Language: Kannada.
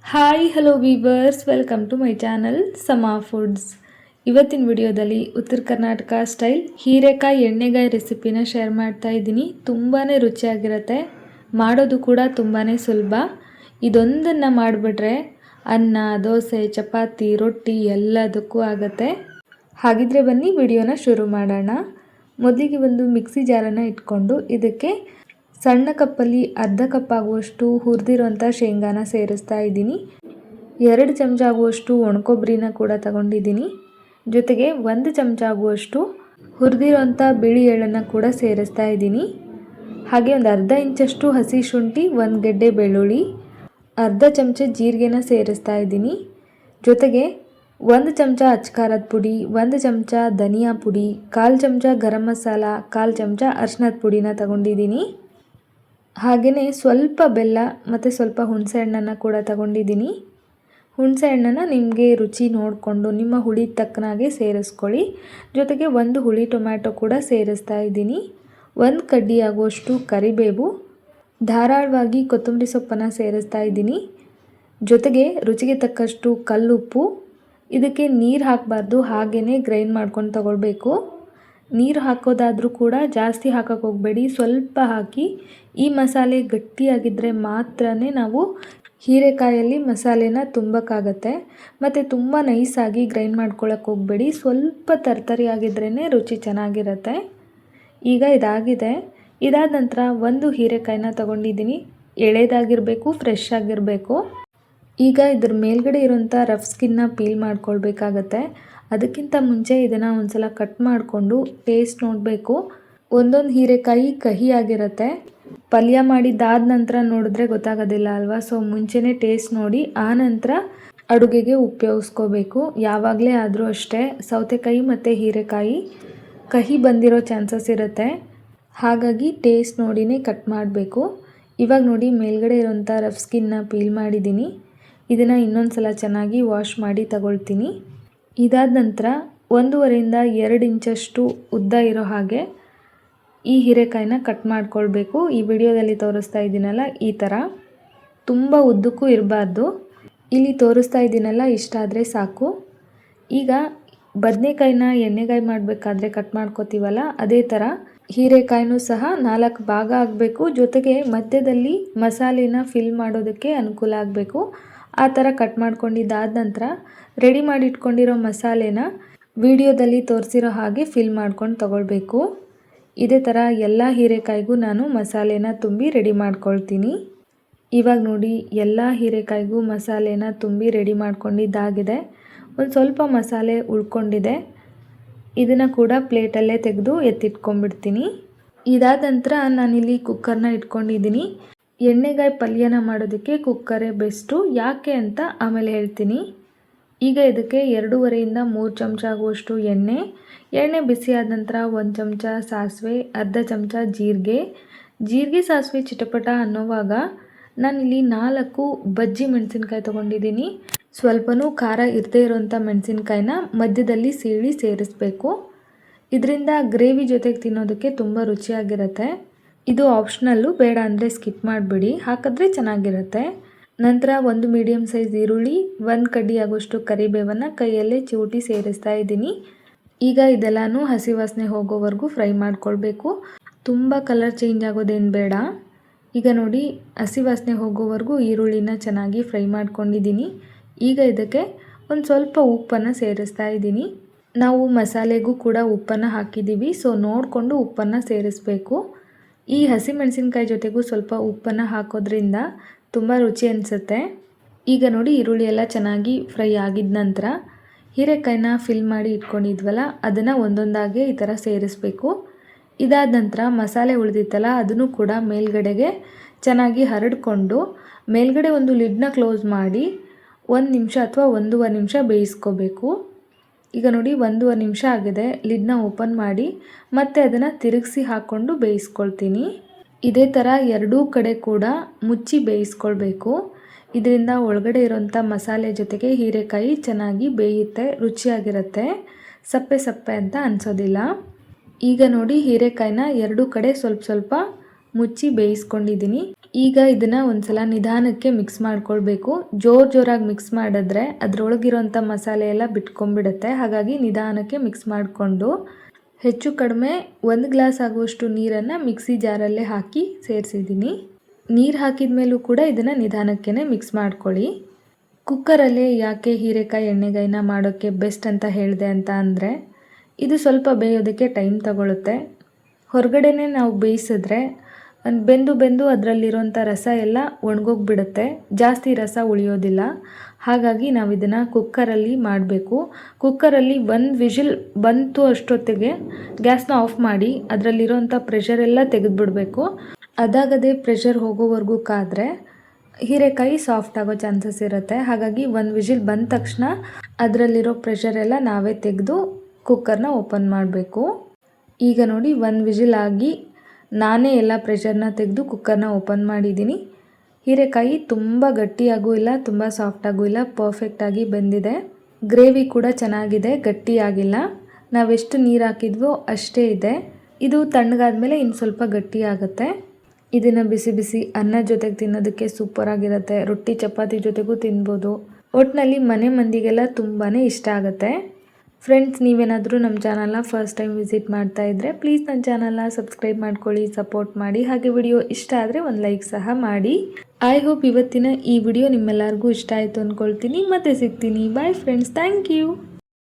Hi hello viewers, welcome to my channel ಸಮಾ ಫುಡ್ಸ್. ಇವತ್ತಿನ ವಿಡಿಯೋದಲ್ಲಿ ಉತ್ತರ ಕರ್ನಾಟಕ ಸ್ಟೈಲ್ ಹೀರೆಕಾಯಿ ಎಣ್ಣೆಗಾಯಿ ರೆಸಿಪಿನ ಶೇರ್ ಮಾಡ್ತಾ ಇದ್ದೀನಿ. ತುಂಬಾ ರುಚಿಯಾಗಿರುತ್ತೆ, ಮಾಡೋದು ಕೂಡ ತುಂಬಾ ಸುಲಭ. ಇದೊಂದನ್ನು ಮಾಡಿಬಿಟ್ರೆ ಅನ್ನ, ದೋಸೆ, ಚಪಾತಿ, ರೊಟ್ಟಿ ಎಲ್ಲದಕ್ಕೂ ಆಗುತ್ತೆ. ಹಾಗಿದ್ರೆ ಬನ್ನಿ ವಿಡಿಯೋನ ಶುರು ಮಾಡೋಣ. ಮೊದಲಿಗೆ ಒಂದು ಮಿಕ್ಸಿ ಜಾರನ್ನು ಇಟ್ಕೊಂಡು ಇದಕ್ಕೆ ಸಣ್ಣ ಕಪ್ಪಲ್ಲಿ ಅರ್ಧ ಕಪ್ ಆಗುವಷ್ಟು ಹುರಿದಿರೋಂಥ ಶೇಂಗಾನ ಸೇರಿಸ್ತಾ ಇದ್ದೀನಿ. 2 ಚಮಚ ಆಗುವಷ್ಟು ಒಣಕೊಬ್ಬರಿನ ಕೂಡ ತಗೊಂಡಿದ್ದೀನಿ. ಜೊತೆಗೆ 1 ಚಮಚ ಆಗುವಷ್ಟು ಹುರಿದಿರೋಂಥ ಬಿಳಿ ಎಳ್ಳನ್ನು ಕೂಡ ಸೇರಿಸ್ತಾ ಇದ್ದೀನಿ. ಹಾಗೆ ಒಂದು ಅರ್ಧ ಇಂಚಷ್ಟು ಹಸಿ ಶುಂಠಿ, 1 ಗೆಡ್ಡೆ ಬೆಳ್ಳುಳ್ಳಿ, ಅರ್ಧ ಚಮಚ ಜೀರಿಗೆನ ಸೇರಿಸ್ತಾ ಇದ್ದೀನಿ. ಜೊತೆಗೆ 1 ಚಮಚ ಅಚ್ಕಾರದ ಪುಡಿ, 1 ಚಮಚ ಧನಿಯಾ ಪುಡಿ, 1/4 ಚಮಚ ಗರಂ ಮಸಾಲ, 1/4 ಚಮಚ ಅರಿಶಿನದ ಪುಡಿನ ತಗೊಂಡಿದ್ದೀನಿ. ಹಾಗೆಯೇ ಸ್ವಲ್ಪ ಬೆಲ್ಲ ಮತ್ತು ಸ್ವಲ್ಪ ಹುಣಸೆ ಹಣ್ಣನ್ನು ಕೂಡ ತಗೊಂಡಿದ್ದೀನಿ. ಹುಣಸೆ ಹಣ್ಣನ್ನು ನಿಮಗೆ ರುಚಿ ನೋಡಿಕೊಂಡು ನಿಮ್ಮ ಹುಳಿ ತಕ್ಕನಾಗೆ ಸೇರಿಸ್ಕೊಳ್ಳಿ. ಜೊತೆಗೆ 1 ಹುಳಿ ಟೊಮ್ಯಾಟೊ ಕೂಡ ಸೇರಿಸ್ತಾ ಇದ್ದೀನಿ. 1 ಕಡ್ಡಿ ಆಗುವಷ್ಟು ಕರಿಬೇವು, ಧಾರಾಳವಾಗಿ ಕೊತ್ತಂಬರಿ ಸೊಪ್ಪನ್ನು ಸೇರಿಸ್ತಾ ಇದ್ದೀನಿ. ಜೊತೆಗೆ ರುಚಿಗೆ ತಕ್ಕಷ್ಟು ಕಲ್ಲುಪ್ಪು. ಇದಕ್ಕೆ ನೀರು ಹಾಕಬಾರ್ದು, ಹಾಗೆಯೇ ಗ್ರೈಂಡ್ ಮಾಡ್ಕೊಂಡು ತಗೊಳ್ಬೇಕು. ನೀರು ಹಾಕೋದಾದರೂ ಕೂಡ ಜಾಸ್ತಿ ಹಾಕೋಕ್ಕೆ ಹೋಗಬೇಡಿ, ಸ್ವಲ್ಪ ಹಾಕಿ. ಈ ಮಸಾಲೆ ಗಟ್ಟಿಯಾಗಿದ್ದರೆ ಮಾತ್ರ ನಾವು ಹೀರೆಕಾಯಲ್ಲಿ ಮಸಾಲೆನ ತುಂಬಕ್ಕಾಗತ್ತೆ. ಮತ್ತು ತುಂಬ ನೈಸಾಗಿ ಗ್ರೈಂಡ್ ಮಾಡ್ಕೊಳ್ಳೋಕೆ ಹೋಗಬೇಡಿ, ಸ್ವಲ್ಪ ತರ್ತರಿಯಾಗಿದ್ರೇ ರುಚಿ ಚೆನ್ನಾಗಿರುತ್ತೆ. ಈಗ ಇದಾಗಿದೆ. ಇದಾದ ನಂತರ 1 ಹೀರೆಕಾಯಿನ ತಗೊಂಡಿದ್ದೀನಿ. ಎಳೆದಾಗಿರಬೇಕು, ಫ್ರೆಶ್ ಆಗಿರಬೇಕು. ಈಗ ಇದ್ರ ಮೇಲ್ಗಡೆ ಇರೋಂಥ ರಫ್ ಸ್ಕಿನ್ನ ಪೀಲ್ ಮಾಡ್ಕೊಳ್ಬೇಕಾಗತ್ತೆ. ಅದಕ್ಕಿಂತ ಮುಂಚೆ ಇದನ್ನು ಒಂದು ಸಲ ಕಟ್ ಮಾಡಿಕೊಂಡು ಟೇಸ್ಟ್ ನೋಡಬೇಕು. ಒಂದೊಂದು ಹೀರೆಕಾಯಿ ಕಹಿಯಾಗಿರುತ್ತೆ, ಪಲ್ಯ ಮಾಡಿದ್ದಾದ ನಂತರ ನೋಡಿದ್ರೆ ಗೊತ್ತಾಗೋದಿಲ್ಲ ಅಲ್ವಾ. ಸೊ ಮುಂಚೆನೇ ಟೇಸ್ಟ್ ನೋಡಿ ಆನಂತರ ಅಡುಗೆಗೆ ಉಪಯೋಗಿಸ್ಕೋಬೇಕು. ಯಾವಾಗಲೇ ಆದರೂ ಅಷ್ಟೇ, ಸೌತೆಕಾಯಿ ಮತ್ತು ಹೀರೆಕಾಯಿ ಕಹಿ ಬಂದಿರೋ ಚಾನ್ಸಸ್ ಇರುತ್ತೆ. ಹಾಗಾಗಿ ಟೇಸ್ಟ್ ನೋಡಿನೇ ಕಟ್ ಮಾಡಬೇಕು. ಇವಾಗ ನೋಡಿ ಮೇಲ್ಗಡೆ ಇರೋಂಥ ರಫ್ ಸ್ಕಿನ್ನ ಪೀಲ್ ಮಾಡಿದ್ದೀನಿ. ಇದನ್ನು ಇನ್ನೊಂದು ಸಲ ಚೆನ್ನಾಗಿ ವಾಶ್ ಮಾಡಿ ತಗೊಳ್ತೀನಿ. ಇದಾದ ನಂತರ 1.5 ಇಂದ 2 ಇಂಚಷ್ಟು ಉದ್ದ ಇರೋ ಹಾಗೆ ಈ ಹೀರೆಕಾಯಿನ ಕಟ್ ಮಾಡ್ಕೊಳ್ಬೇಕು. ಈ ವಿಡಿಯೋದಲ್ಲಿ ತೋರಿಸ್ತಾ ಇದ್ದೀನಲ್ಲ ಈ ಥರ, ತುಂಬ ಉದ್ದಕ್ಕೂ ಇರಬಾರ್ದು. ಇಲ್ಲಿ ತೋರಿಸ್ತಾ ಇದ್ದೀನಲ್ಲ ಇಷ್ಟಾದರೆ ಸಾಕು. ಈಗ ಬದನೆಕಾಯಿನ ಎಣ್ಣೆಗಾಯಿ ಮಾಡಬೇಕಾದ್ರೆ ಕಟ್ ಮಾಡ್ಕೋತೀವಲ್ಲ, ಅದೇ ಥರ ಹೀರೆಕಾಯಿನೂ ಸಹ 4 ಭಾಗ ಆಗಬೇಕು. ಜೊತೆಗೆ ಮಧ್ಯದಲ್ಲಿ ಮಸಾಲೆನ ಫಿಲ್ ಮಾಡೋದಕ್ಕೆ ಅನುಕೂಲ ಆಗಬೇಕು. ಆ ಥರ ಕಟ್ ಮಾಡ್ಕೊಂಡಿದ್ದಾದ ನಂತರ ರೆಡಿ ಮಾಡಿ ಇಟ್ಕೊಂಡಿರೋ ಮಸಾಲೆನ ವಿಡಿಯೋದಲ್ಲಿ ತೋರಿಸಿರೋ ಹಾಗೆ ಫಿಲ್ ಮಾಡ್ಕೊಂಡು ತಗೊಳ್ಬೇಕು. ಇದೇ ಥರ ಎಲ್ಲ ಹೀರೆಕಾಯಿಗೂ ನಾನು ಮಸಾಲೆನ ತುಂಬಿ ರೆಡಿ ಮಾಡ್ಕೊಳ್ತೀನಿ. ಇವಾಗ ನೋಡಿ ಎಲ್ಲ ಹೀರೆಕಾಯಿಗೂ ಮಸಾಲೆನ ತುಂಬಿ ರೆಡಿ ಮಾಡ್ಕೊಂಡಿದ್ದಾಗಿದೆ. ಒಂದು ಸ್ವಲ್ಪ ಮಸಾಲೆ ಉಳ್ಕೊಂಡಿದೆ, ಇದನ್ನು ಕೂಡ ಪ್ಲೇಟಲ್ಲೇ ತೆಗೆದು ಎತ್ತಿಟ್ಕೊಂಡ್ಬಿಡ್ತೀನಿ. ಇದಾದ ನಂತರ ನಾನಿಲ್ಲಿ ಕುಕ್ಕರ್ನ ಇಟ್ಕೊಂಡಿದ್ದೀನಿ. ಎಣ್ಣೆಗಾಯಿ ಪಲ್ಯನ ಮಾಡೋದಕ್ಕೆ ಕುಕ್ಕರೇ ಬೆಸ್ಟು. ಯಾಕೆ ಅಂತ ಆಮೇಲೆ ಹೇಳ್ತೀನಿ. ಈಗ ಇದಕ್ಕೆ 2.5 ಇಂದ 3 ಚಮಚ ಆಗುವಷ್ಟು ಎಣ್ಣೆ ಬಿಸಿ ಆದ ನಂತರ 1 ಚಮಚ ಸಾಸಿವೆ, ಅರ್ಧ ಚಮಚ ಜೀರಿಗೆ ಸಾಸಿವೆ ಚಿಟಪಟ ಅನ್ನೋವಾಗ ನಾನಿಲ್ಲಿ 4 ಬಜ್ಜಿ ಮೆಣಸಿನ್ಕಾಯಿ ತೊಗೊಂಡಿದ್ದೀನಿ. ಸ್ವಲ್ಪನೂ ಖಾರ ಇರದೇ ಇರೋಂಥ ಮೆಣಸಿನ್ಕಾಯಿನ ಮಧ್ಯದಲ್ಲಿ ಸೀಳಿ ಸೇರಿಸಬೇಕು. ಇದರಿಂದ ಗ್ರೇವಿ ಜೊತೆಗೆ ತಿನ್ನೋದಕ್ಕೆ ತುಂಬ ರುಚಿಯಾಗಿರುತ್ತೆ. ಇದು ಆಪ್ಷನಲ್ಲು, ಬೇಡ ಅಂದರೆ ಸ್ಕಿಪ್ ಮಾಡಿಬಿಡಿ, ಹಾಕಿದ್ರೆ ಚೆನ್ನಾಗಿರುತ್ತೆ. ನಂತರ 1 ಮೀಡಿಯಮ್ ಸೈಜ್ ಈರುಳ್ಳಿ, 1 ಕಡ್ಡಿ ಆಗೋಷ್ಟು ಕರಿಬೇವನ್ನು ಕೈಯಲ್ಲೇ ಚಿವುಟಿ ಸೇರಿಸ್ತಾ ಇದ್ದೀನಿ. ಈಗ ಇದೆಲ್ಲನೂ ಹಸಿ ವಾಸನೆ ಹೋಗೋವರೆಗೂ ಫ್ರೈ ಮಾಡ್ಕೊಳ್ಬೇಕು. ತುಂಬ ಕಲರ್ ಚೇಂಜ್ ಆಗೋದೇನು ಬೇಡ. ಈಗ ನೋಡಿ ಹಸಿ ವಾಸನೆ ಹೋಗೋವರೆಗೂ ಈರುಳ್ಳಿನ ಚೆನ್ನಾಗಿ ಫ್ರೈ ಮಾಡ್ಕೊಂಡಿದ್ದೀನಿ. ಈಗ ಇದಕ್ಕೆ ಒಂದು ಸ್ವಲ್ಪ ಉಪ್ಪನ್ನು ಸೇರಿಸ್ತಾ ಇದ್ದೀನಿ. ನಾವು ಮಸಾಲೆಗೂ ಕೂಡ ಉಪ್ಪನ್ನು ಹಾಕಿದ್ದೀವಿ, ಸೊ ನೋಡಿಕೊಂಡು ಉಪ್ಪನ್ನು ಸೇರಿಸಬೇಕು. ಈ ಹಸಿಮೆಣಸಿನ್ಕಾಯಿ ಜೊತೆಗೂ ಸ್ವಲ್ಪ ಉಪ್ಪನ್ನು ಹಾಕೋದ್ರಿಂದ ತುಂಬ ರುಚಿ ಅನಿಸುತ್ತೆ. ಈಗ ನೋಡಿ ಈರುಳ್ಳಿ ಎಲ್ಲ ಚೆನ್ನಾಗಿ ಫ್ರೈ ಆಗಿದ ನಂತರ ಹೀರೆಕಾಯಿನ ಫಿಲ್ ಮಾಡಿ ಇಟ್ಕೊಂಡಿದ್ವಲ್ಲ ಅದನ್ನು ಒಂದೊಂದಾಗಿ ಈ ಥರ ಸೇರಿಸಬೇಕು. ಇದಾದ ನಂತರ ಮಸಾಲೆ ಉಳಿದಿತ್ತಲ್ಲ ಅದನ್ನು ಕೂಡ ಮೇಲ್ಗಡೆಗೆ ಚೆನ್ನಾಗಿ ಹರಡಿಕೊಂಡು ಮೇಲ್ಗಡೆ ಒಂದು ಲಿಡ್ನ ಕ್ಲೋಸ್ ಮಾಡಿ 1 ನಿಮಿಷ ಅಥವಾ 1.5 ನಿಮಿಷ ಬೇಯಿಸ್ಕೋಬೇಕು. ಈಗ ನೋಡಿ 1.5 ನಿಮಿಷ ಆಗಿದೆ. ಲಿಡ್ನ ಓಪನ್ ಮಾಡಿ ಮತ್ತೆ ಅದನ್ನು ತಿರುಗಿಸಿ ಹಾಕ್ಕೊಂಡು ಬೇಯಿಸ್ಕೊಳ್ತೀನಿ. ಇದೇ ಥರ ಎರಡೂ ಕಡೆ ಕೂಡ ಮುಚ್ಚಿ ಬೇಯಿಸ್ಕೊಳ್ಬೇಕು. ಇದರಿಂದ ಒಳಗಡೆ ಇರೋಂಥ ಮಸಾಲೆ ಜೊತೆಗೆ ಹೀರೆಕಾಯಿ ಚೆನ್ನಾಗಿ ಬೇಯುತ್ತೆ, ರುಚಿಯಾಗಿರುತ್ತೆ, ಸಪ್ಪೆ ಅಂತ ಅನಿಸೋದಿಲ್ಲ. ಈಗ ನೋಡಿ ಹೀರೆಕಾಯಿನ ಎರಡೂ ಕಡೆ ಸ್ವಲ್ಪ ಸ್ವಲ್ಪ ಮುಚ್ಚಿ ಬೇಯಿಸ್ಕೊಂಡಿದ್ದೀನಿ. ಈಗ ಇದನ್ನು ಒಂದ್ಸಲ ನಿಧಾನಕ್ಕೆ ಮಿಕ್ಸ್ ಮಾಡ್ಕೊಳ್ಬೇಕು. ಜೋರಾಗಿ ಮಿಕ್ಸ್ ಮಾಡಿದ್ರೆ ಅದರೊಳಗಿರೋಂಥ ಮಸಾಲೆ ಎಲ್ಲ ಬಿಟ್ಕೊಂಡ್ಬಿಡುತ್ತೆ. ಹಾಗಾಗಿ ನಿಧಾನಕ್ಕೆ ಮಿಕ್ಸ್ ಮಾಡಿಕೊಂಡು ಹೆಚ್ಚು ಕಡಿಮೆ 1 ಗ್ಲಾಸ್ ಆಗುವಷ್ಟು ನೀರನ್ನು ಮಿಕ್ಸಿ ಜಾರಲ್ಲೇ ಹಾಕಿ ಸೇರಿಸಿದ್ದೀನಿ. ನೀರು ಹಾಕಿದ ಮೇಲೂ ಕೂಡ ಇದನ್ನು ನಿಧಾನಕ್ಕೆ ಮಿಕ್ಸ್ ಮಾಡ್ಕೊಳ್ಳಿ. ಕುಕ್ಕರಲ್ಲೇ ಯಾಕೆ ಹೀರೆಕಾಯಿ ಎಣ್ಣೆಗಾಯಿನ ಮಾಡೋಕ್ಕೆ ಬೆಸ್ಟ್ ಅಂತ ಹೇಳಿದೆ ಅಂತ ಅಂದರೆ, ಇದು ಸ್ವಲ್ಪ ಬೇಯೋದಕ್ಕೆ ಟೈಮ್ ತಗೊಳುತ್ತೆ. ಹೊರಗಡೆನೇ ನಾವು ಬೇಯಿಸಿದ್ರೆ ಬೆಂದು ಅದರಲ್ಲಿರೋಂಥ ರಸ ಎಲ್ಲ ಒಣಗೋಗ್ಬಿಡುತ್ತೆ, ಜಾಸ್ತಿ ರಸ ಉಳಿಯೋದಿಲ್ಲ. ಹಾಗಾಗಿ ನಾವು ಇದನ್ನು ಕುಕ್ಕರಲ್ಲಿ ಮಾಡಬೇಕು. ಕುಕ್ಕರಲ್ಲಿ 1 ವಿಷಿಲ್ ಬಂತು ಅಷ್ಟೊತ್ತಿಗೆ ಗ್ಯಾಸ್ನ ಆಫ್ ಮಾಡಿ ಅದರಲ್ಲಿರೋಂಥ ಪ್ರೆಷರೆಲ್ಲ ತೆಗೆದುಬಿಡಬೇಕು. ಅದಾಗದೇ ಪ್ರೆಷರ್ ಹೋಗೋವರೆಗೂ ಕಾದರೆ ಹೀರೆಕಾಯಿ ಸಾಫ್ಟ್ ಆಗೋ ಚಾನ್ಸಸ್ ಇರುತ್ತೆ. ಹಾಗಾಗಿ 1 ವಿಷಿಲ್ ಬಂದ ತಕ್ಷಣ ಅದರಲ್ಲಿರೋ ಪ್ರೆಷರೆಲ್ಲ ನಾವೇ ತೆಗೆದು ಕುಕ್ಕರ್ನ ಓಪನ್ ಮಾಡಬೇಕು. ಈಗ ನೋಡಿ 1 ವಿಷಿಲ್ ಆಗಿ ನಾನೇ ಎಲ್ಲ ಪ್ರೆಷರ್ನ ತೆಗೆದು ಕುಕ್ಕರ್ನ ಓಪನ್ ಮಾಡಿದ್ದೀನಿ. ಹೀರೆಕಾಯಿ ತುಂಬ ಗಟ್ಟಿಯಾಗೂ ಇಲ್ಲ, ತುಂಬ ಸಾಫ್ಟಾಗೂ ಇಲ್ಲ, ಪರ್ಫೆಕ್ಟಾಗಿ ಬೆಂದಿದೆ. ಗ್ರೇವಿ ಕೂಡ ಚೆನ್ನಾಗಿದೆ, ಗಟ್ಟಿಯಾಗಿಲ್ಲ. ನಾವೆಷ್ಟು ನೀರು ಹಾಕಿದ್ವೋ ಅಷ್ಟೇ ಇದೆ. ಇದು ತಣ್ಣಗಾದ್ಮೇಲೆ ಇನ್ನು ಸ್ವಲ್ಪ ಗಟ್ಟಿ ಆಗುತ್ತೆ. ಇದನ್ನು ಬಿಸಿ ಬಿಸಿ ಅನ್ನ ಜೊತೆಗೆ ತಿನ್ನೋದಕ್ಕೆ ಸೂಪರಾಗಿರುತ್ತೆ. ರೊಟ್ಟಿ ಚಪಾತಿ ಜೊತೆಗೂ ತಿನ್ಬೋದು. ಒಟ್ಟಿನಲ್ಲಿ ಮನೆ ಮಂದಿಗೆಲ್ಲ ತುಂಬಾ ಇಷ್ಟ ಆಗುತ್ತೆ. ಫ್ರೆಂಡ್ಸ್, ನೀವೇನಾದರೂ ನಮ್ಮ ಚಾನಲ್ನ ಫಸ್ಟ್ ಟೈಮ್ ವಿಸಿಟ್ ಮಾಡ್ತಾ ಇದ್ದರೆ ಪ್ಲೀಸ್ ನನ್ನ ಚಾನಲ್ನ ಸಬ್ಸ್ಕ್ರೈಬ್ ಮಾಡ್ಕೊಳ್ಳಿ, ಸಪೋರ್ಟ್ ಮಾಡಿ. ಹಾಗೆ ವಿಡಿಯೋ ಇಷ್ಟ ಆದರೆ ಒಂದು ಲೈಕ್ ಸಹ ಮಾಡಿ. ಐ ಹೋಪ್ ಇವತ್ತಿನ ಈ ವಿಡಿಯೋ ನಿಮ್ಮೆಲ್ಲರಿಗೂ ಇಷ್ಟ ಆಯಿತು ಅಂದ್ಕೊಳ್ತೀನಿ. ಮತ್ತೆ ಸಿಗ್ತೀನಿ. Bye friends, thank you.